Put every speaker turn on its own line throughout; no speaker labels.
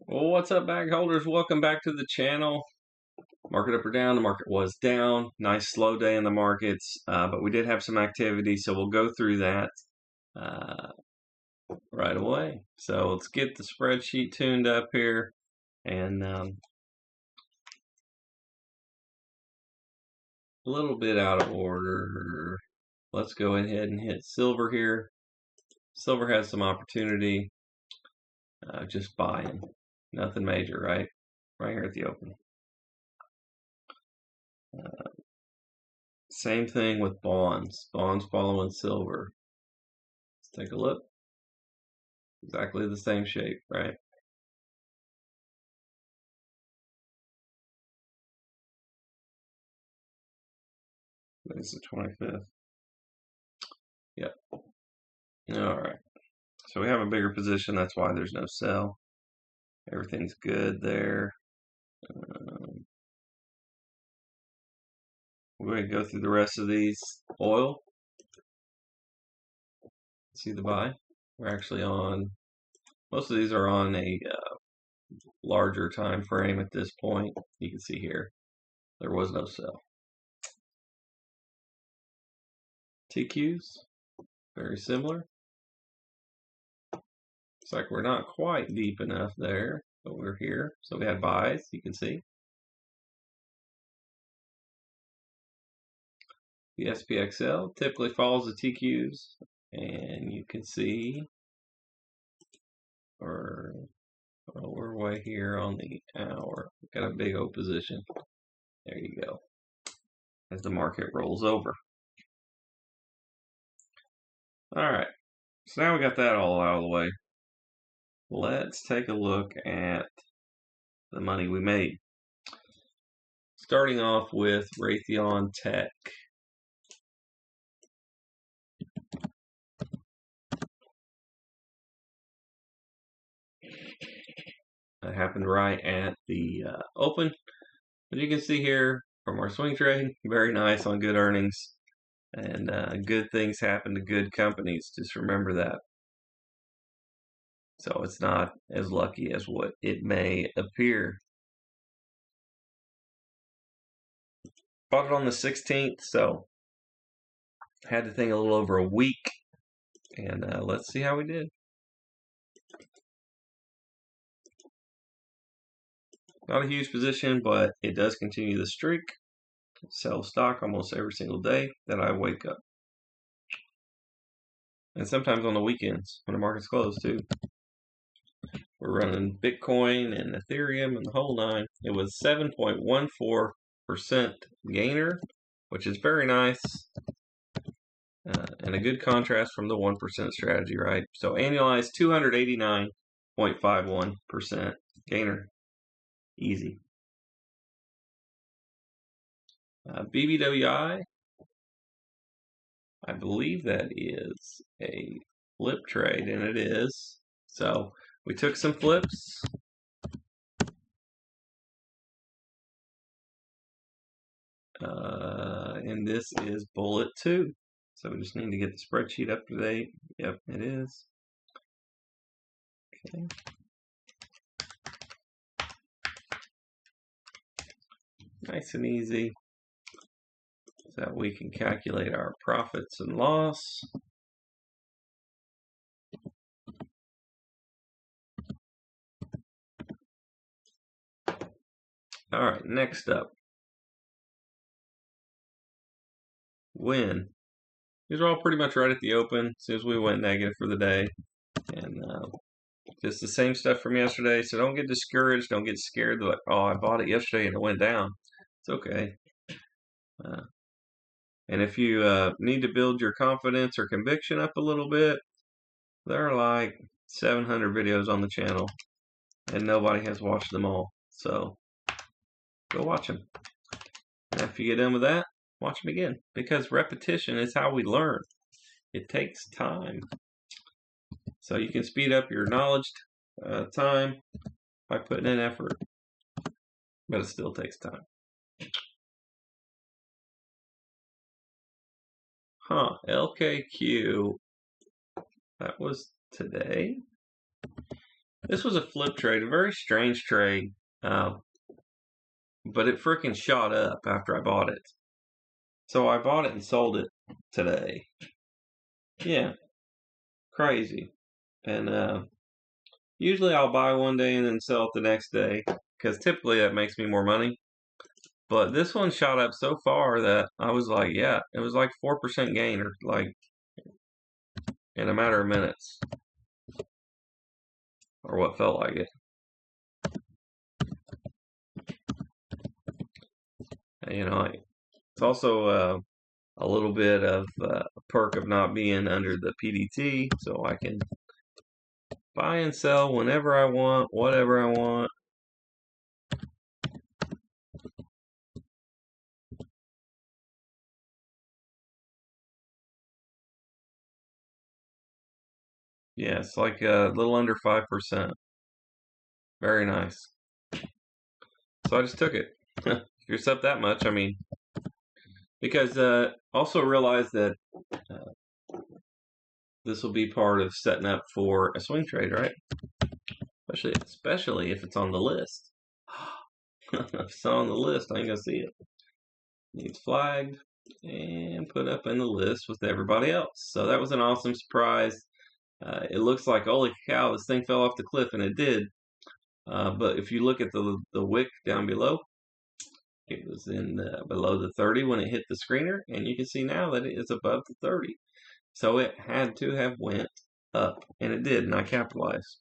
Well, what's up, bag holders? Welcome back to the channel. Market up or down? The market was down. Nice slow day in the markets, but we did have some activity, so we'll go through that uh, right away. So let's get the spreadsheet tuned up here, and a little bit out of order. Let's go ahead and hit silver here. Silver has some opportunity. Just buying, nothing major, right? Right here at the open. Same thing with bonds. Bonds following silver. Let's take a look. Exactly the same shape, right? It's the 25th. Yep. All right. So we have a bigger position. That's why there's no sell. Everything's good there. We're going to go through the rest of these. Oil. See the buy? We're actually on, most of these are on a larger time frame at this point. You can see here, there was no sell. TQs, very similar. Looks like we're not quite deep enough there, but we're here. So we had buys, you can see. The SPXL typically follows the TQs, and you can see we're way here on the hour. We've got a big O position. There you go. As the market rolls over. All right. So now we got that all out of the way. Let's take a look at the money we made. Starting off with Raytheon Tech. That happened right at the open. As you can see here from our swing trade, very nice on good earnings. And good things happen to good companies. Just remember that. So it's not as lucky as what it may appear. Bought it on the 16th, so had the thing a little over a week. And let's see how we did. Not a huge position, but it does continue the streak. Sell stock almost every single day that I wake up. And sometimes on the weekends when the market's closed too. We're running Bitcoin and Ethereum and the whole nine. It was 7.14% gainer, which is very nice. And a good contrast from the 1% strategy, right? So annualized 289.51% gainer. Easy. BBWI, I believe that is a flip trade, and it is. So we took some flips. And this is bullet 2. So we just need to get the spreadsheet up to date. Yep, it is. Okay. Nice and easy. So that we can calculate our profits and loss. All right, next up. Win. These are all pretty much right at the open as soon as we went negative for the day. And just the same stuff from yesterday. So don't get discouraged. Don't get scared. Like, oh, I bought it yesterday and it went down. It's okay. And if you need to build your confidence or conviction up a little bit, there are like 700 videos on the channel, and nobody has watched them all. So go watch them. And after you get done with that, watch them again. Because repetition is how we learn. It takes time. So you can speed up your knowledge time by putting in effort. But it still takes time. LKQ. That was today. This was a flip trade, a very strange trade, but it freaking shot up after I bought it. So I bought it and sold it today. Yeah, crazy. And usually I'll buy one day and then sell it the next day, because typically that makes me more money. But this one shot up so far that I was like, yeah, it was like 4% gain, or like in a matter of minutes, or what felt like it. And, it's also a little bit of a perk of not being under the PDT, so I can buy and sell whenever I want, whatever I want. Yeah, it's like a little under 5%. Very nice. So I just took it. If you're up that much, I mean, because also realize that this will be part of setting up for a swing trade, right? Especially if it's on the list. If it's on the list, I ain't gonna see it. Needs flagged and put up in the list with everybody else. So that was an awesome surprise. It looks like, holy cow, this thing fell off the cliff, and it did. But if you look at the wick down below, it was in below the 30 when it hit the screener, and you can see now that it is above the 30. So it had to have went up, and it did, and I capitalized.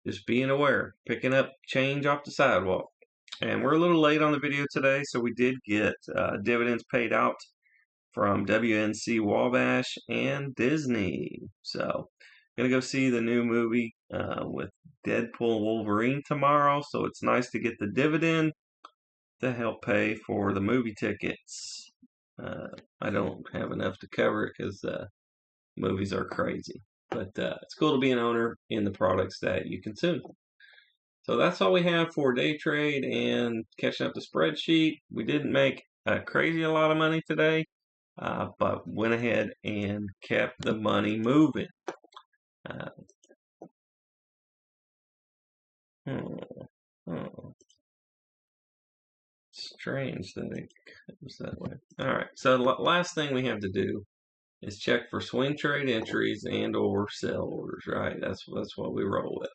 Just being aware, picking up change off the sidewalk. And we're a little late on the video today, so we did get dividends paid out from WNC Wabash and Disney. So, gonna go see the new movie with Deadpool and Wolverine tomorrow. So it's nice to get the dividend to help pay for the movie tickets. I don't have enough to cover it because movies are crazy. But it's cool to be an owner in the products that you consume. So that's all we have for day trade and catching up the spreadsheet. We didn't make a crazy a lot of money today, but went ahead and kept the money moving. Strange that it comes that way. All right, so the last thing we have to do is check for swing trade entries and or sell orders, right? That's what we roll with.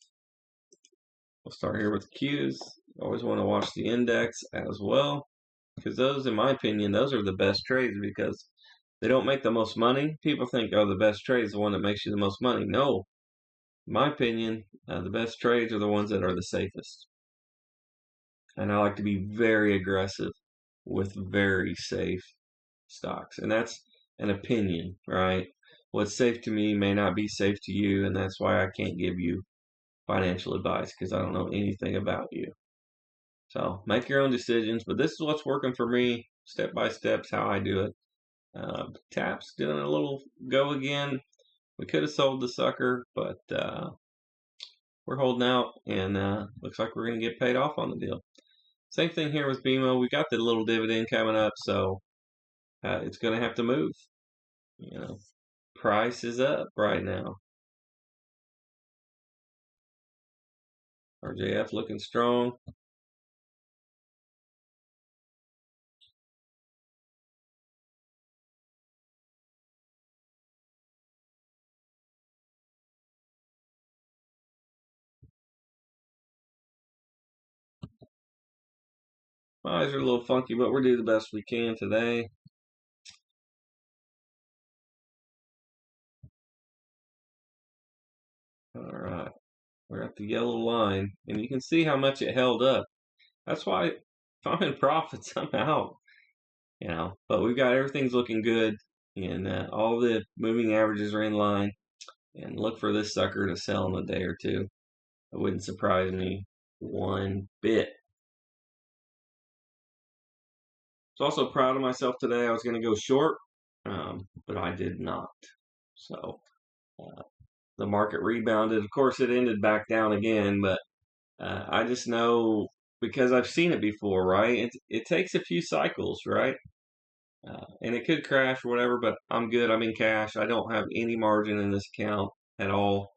We'll start here with Qs. Always want to watch the index as well, because those, in my opinion, those are the best trades because they don't make the most money. People think, oh, the best trade is the one that makes you the most money. No, in my opinion, the best trades are the ones that are the safest. And I like to be very aggressive with very safe stocks. And that's an opinion, right? What's safe to me may not be safe to you, and that's why I can't give you financial advice because I don't know anything about you. So make your own decisions, but this is what's working for me. Step by step is how I do it. Taps doing a little go again. We could have sold the sucker, but we're holding out, and looks like we're going to get paid off on the deal. Same thing here with BMO. We got the little dividend coming up, so it's going to have to move. Price is up right now. RJF looking strong. My eyes are a little funky, but we're doing the best we can today. All right, we're at the yellow line, and you can see how much it held up. That's why if I'm in profits, I'm out. But we've got everything's looking good, and all the moving averages are in line. And look for this sucker to sell in a day or two. It wouldn't surprise me one bit. So also proud of myself today. I was going to go short, but I did not. So the market rebounded. Of course, it ended back down again, but I just know because I've seen it before, right? It takes a few cycles, right? And it could crash or whatever, but I'm good. I'm in cash. I don't have any margin in this account at all.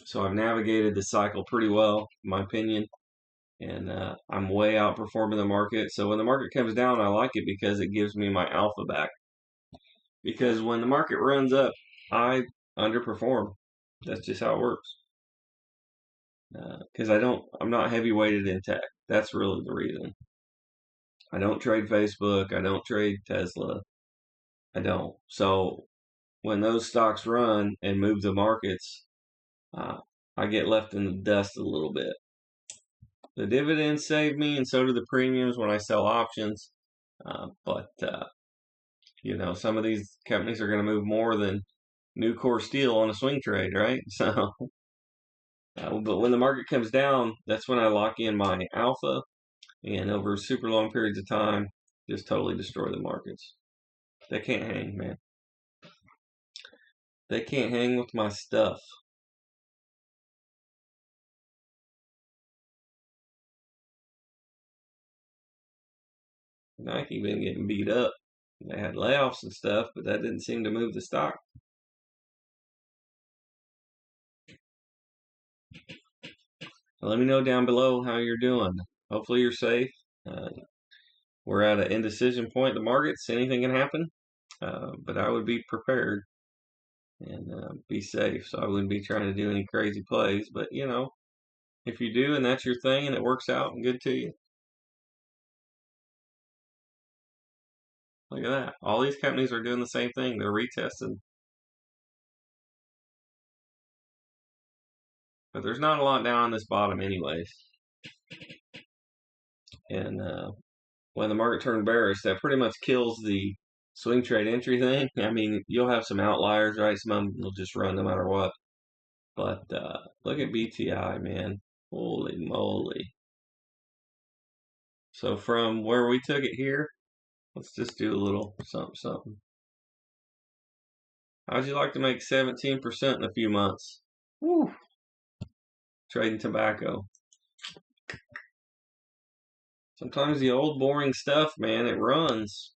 So I've navigated the cycle pretty well, in my opinion, and I'm way outperforming the market. So when the market comes down, I like it because it gives me my alpha back. Because when the market runs up, I underperform. That's just how it works. Because I'm not heavy weighted in tech. That's really the reason. I don't trade Facebook. I don't trade Tesla. I don't. So when those stocks run and move the markets, I get left in the dust a little bit. The dividends save me, and so do the premiums when I sell options. But some of these companies are going to move more than Nucor Steel on a swing trade, right? So, but when the market comes down, that's when I lock in my alpha, and over super long periods of time, just totally destroy the markets. They can't hang, man. They can't hang with my stuff. Nike been getting beat up. They had layoffs and stuff, but that didn't seem to move the stock. Let me know down below how you're doing. Hopefully you're safe. We're at an indecision point in the markets. Anything can happen, but I would be prepared and be safe. So I wouldn't be trying to do any crazy plays. But if you do and that's your thing and it works out and good to you, look at that. All these companies are doing the same thing. They're retesting. But there's not a lot down on this bottom anyways. And when the market turned bearish, that pretty much kills the swing trade entry thing. I mean, you'll have some outliers, right? Some of them will just run no matter what. But look at BTI, man. Holy moly. So from where we took it here, let's just do a little something. How'd you like to make 17% in a few months? Woo. Trading tobacco. Sometimes the old boring stuff, man, it runs.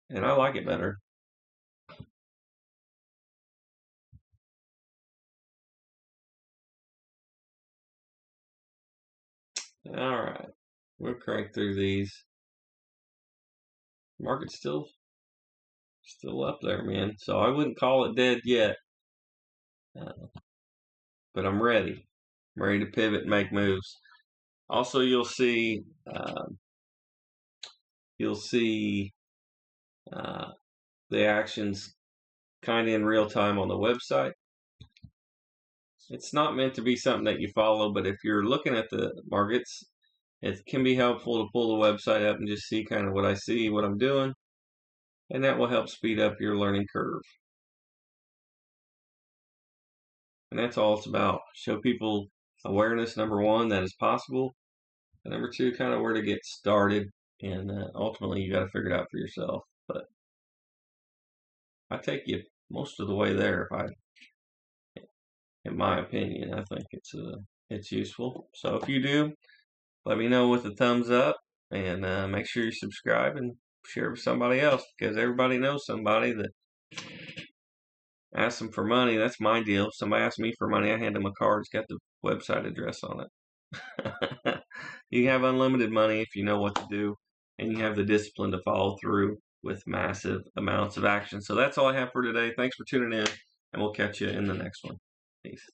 And I like it better. All right. We'll crank through these. Market's still up there, man. So I wouldn't call it dead yet. But I'm ready. I'm ready to pivot and make moves. Also, you'll see the actions kind of in real time on the website. It's not meant to be something that you follow, but if you're looking at the markets, it can be helpful to pull the website up and just see kind of what I see, what I'm doing, and that will help speed up your learning curve. And that's all it's about. Show people awareness, number one, that is possible. And number two, kind of where to get started. And ultimately, you got to figure it out for yourself. But I take you most of the way there. In my opinion, I think it's useful. So if you do, let me know with a thumbs up, and make sure you subscribe and share with somebody else, because everybody knows somebody that asks them for money. That's my deal. If somebody asks me for money, I hand them a card. It's got the website address on it. You can have unlimited money if you know what to do, and you have the discipline to follow through with massive amounts of action. So that's all I have for today. Thanks for tuning in, and we'll catch you in the next one. Peace.